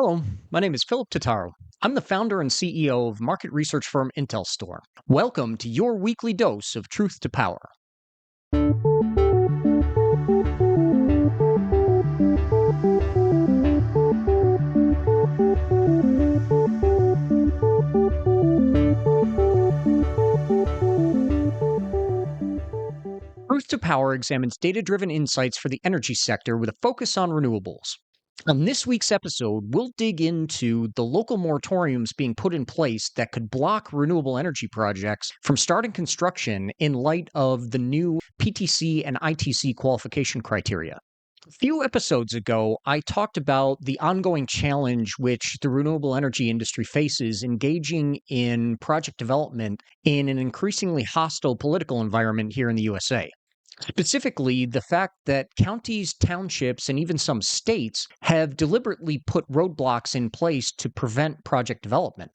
Hello, my name is Philip Totaro. I'm the founder and CEO of market research firm IntelStor. Welcome to your weekly dose of truth to power. Truth to Power examines data driven insights for the energy sector with a focus on renewables. On this week's episode, we'll dig into the local moratoriums being put in place that could block renewable energy projects from starting construction in light of the new PTC and ITC qualification criteria. A few episodes ago, I talked about the ongoing challenge which the renewable energy industry faces engaging in project development in an increasingly hostile political environment here in the USA. Specifically, the fact that counties, townships, and even some states have deliberately put roadblocks in place to prevent project development.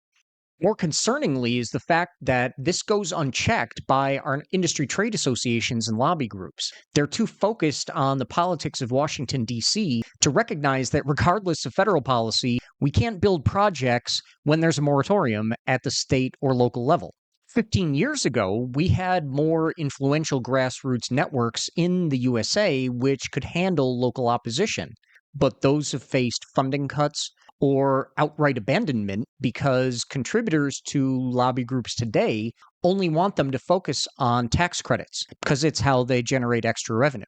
More concerningly is the fact that this goes unchecked by our industry trade associations and lobby groups. They're too focused on the politics of Washington, D.C. to recognize that regardless of federal policy, we can't build projects when there's a moratorium at the state or local level. 15 years ago, we had more influential grassroots networks in the USA which could handle local opposition, but those have faced funding cuts or outright abandonment because contributors to lobby groups today only want them to focus on tax credits because it's how they generate extra revenue.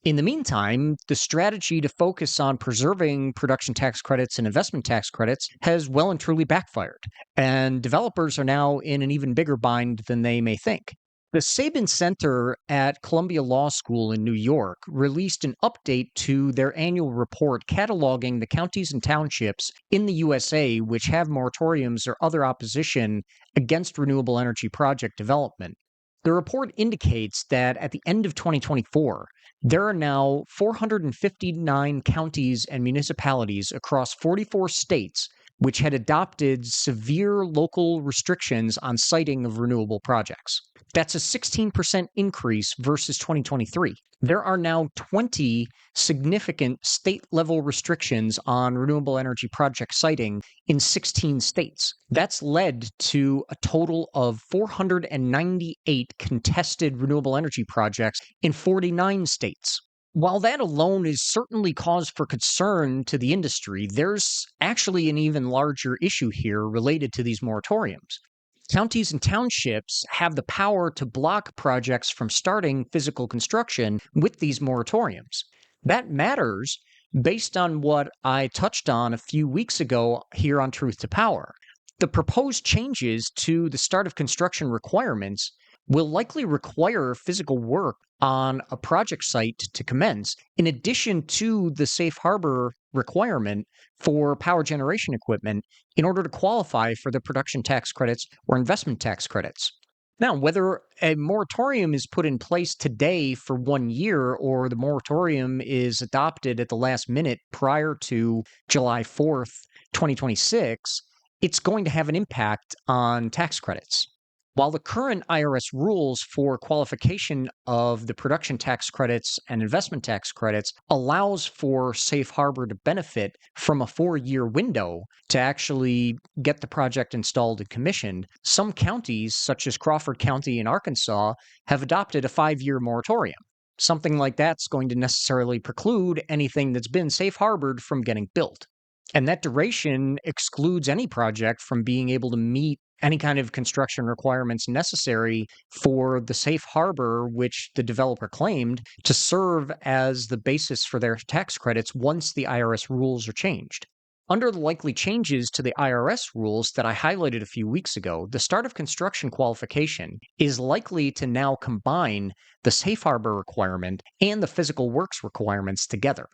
In the meantime, the strategy to focus on preserving production tax credits and investment tax credits has well and truly backfired, and developers are now in an even bigger bind than they may think. The Sabin Center at Columbia Law School in New York released an update to their annual report cataloging the counties and townships in the USA which have moratoriums or other opposition against renewable energy project development. The report indicates that at the end of 2024, there are now 459 counties and municipalities across 44 states which had adopted severe local restrictions on siting of renewable projects. That's a 16% increase versus 2023. There are now 20 significant state-level restrictions on renewable energy project siting in 16 states. That's led to a total of 498 contested renewable energy projects in 49 states. While that alone is certainly cause for concern to the industry, there's actually an even larger issue here related to these moratoriums. Counties and townships have the power to block projects from starting physical construction with these moratoriums. That matters based on what I touched on a few weeks ago here on Truth to Power. The proposed changes to the start of construction requirements will likely require physical work on a project site to commence, in addition to the safe harbor requirement for power generation equipment in order to qualify for the production tax credits or investment tax credits. Now, whether a moratorium is put in place today for 1 year or the moratorium is adopted at the last minute prior to July 4th, 2026, it's going to have an impact on tax credits. While the current IRS rules for qualification of the production tax credits and investment tax credits allows for safe harbor to benefit from a 4-year window to actually get the project installed and commissioned, some counties, such as Crawford County in Arkansas, have adopted a 5-year moratorium. Something like that's going to necessarily preclude anything that's been safe harbored from getting built. And that duration excludes any project from being able to meet any kind of construction requirements necessary for the safe harbor which the developer claimed to serve as the basis for their tax credits once the IRS rules are changed. Under the likely changes to the IRS rules that I highlighted a few weeks ago, the start of construction qualification is likely to now combine the safe harbor requirement and the physical works requirements together.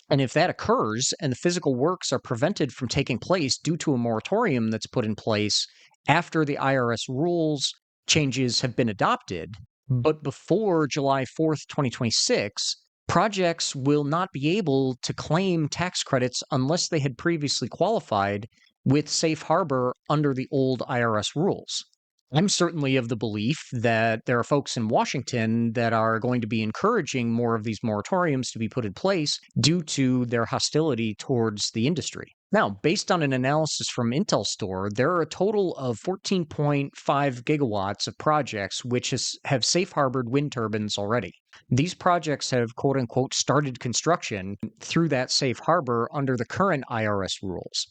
And if that occurs and the physical works are prevented from taking place due to a moratorium that's put in place after the IRS rules changes have been adopted, but before July 4th, 2026, projects will not be able to claim tax credits unless they had previously qualified with safe harbor under the old IRS rules. I'm certainly of the belief that there are folks in Washington that are going to be encouraging more of these moratoriums to be put in place due to their hostility towards the industry. Now, based on an analysis from IntelStor, there are a total of 14.5 gigawatts of projects which have safe harbored wind turbines already. These projects have quote unquote started construction through that safe harbor under the current IRS rules.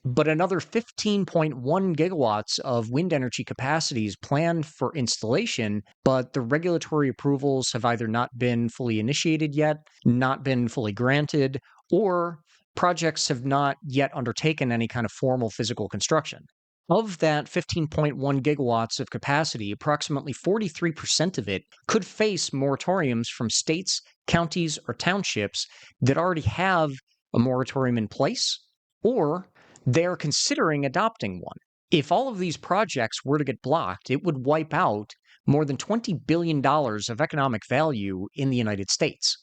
But another 15.1 gigawatts of wind energy capacity is planned for installation, but the regulatory approvals have either not been fully initiated yet, not been fully granted, or projects have not yet undertaken any kind of formal physical construction. Of that 15.1 gigawatts of capacity, approximately 43% of it could face moratoriums from states, counties, or townships that already have a moratorium in place, or they are considering adopting one. If all of these projects were to get blocked, it would wipe out more than $20 billion of economic value in the United States.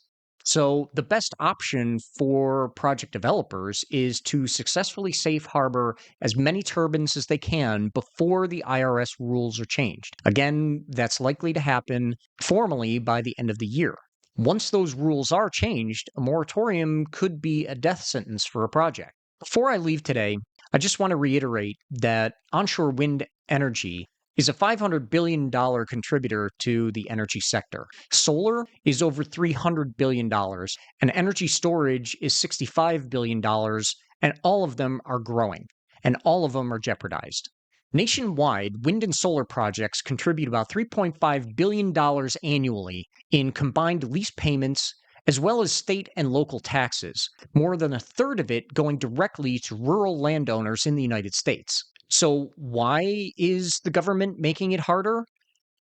So, the best option for project developers is to successfully safe harbor as many turbines as they can before the IRS rules are changed. Again, that's likely to happen formally by the end of the year. Once those rules are changed, a moratorium could be a death sentence for a project. Before I leave today, I just want to reiterate that onshore wind energy is a $500 billion contributor to the energy sector. Solar is over $300 billion, and energy storage is $65 billion, and all of them are growing, and all of them are jeopardized. Nationwide, wind and solar projects contribute about $3.5 billion annually in combined lease payments as well as state and local taxes, more than a third of it going directly to rural landowners in the United States. So, why is the government making it harder?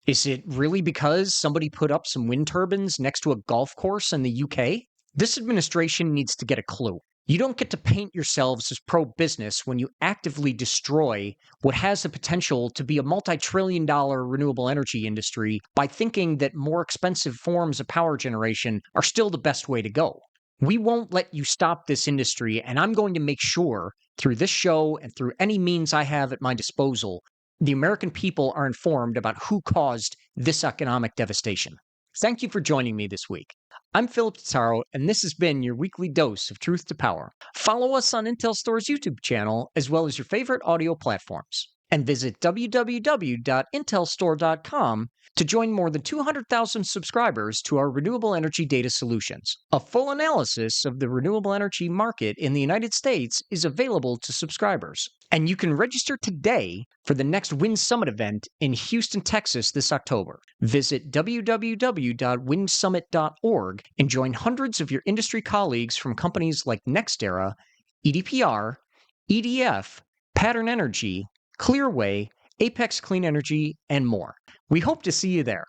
Is it really because somebody put up some wind turbines next to a golf course in the UK? This administration needs to get a clue. You don't get to paint yourselves as pro-business when you actively destroy what has the potential to be a multi-trillion-dollar renewable energy industry by thinking that more expensive forms of power generation are still the best way to go. We won't let you stop this industry, and I'm going to make sure, through this show and through any means I have at my disposal, the American people are informed about who caused this economic devastation. Thank you for joining me this week. I'm Philip Totaro, and this has been your weekly dose of truth to power. Follow us on IntelStor's YouTube channel, as well as your favorite audio platforms. And visit www.intelstor.com to join more than 200,000 subscribers to our renewable energy data solutions. A full analysis of the renewable energy market in the United States is available to subscribers. And you can register today for the next Wind Summit event in Houston, Texas this October. Visit www.windsummit.org and join hundreds of your industry colleagues from companies like NextEra, EDPR, EDF, Pattern Energy, Clearway, Apex Clean Energy, and more. We hope to see you there.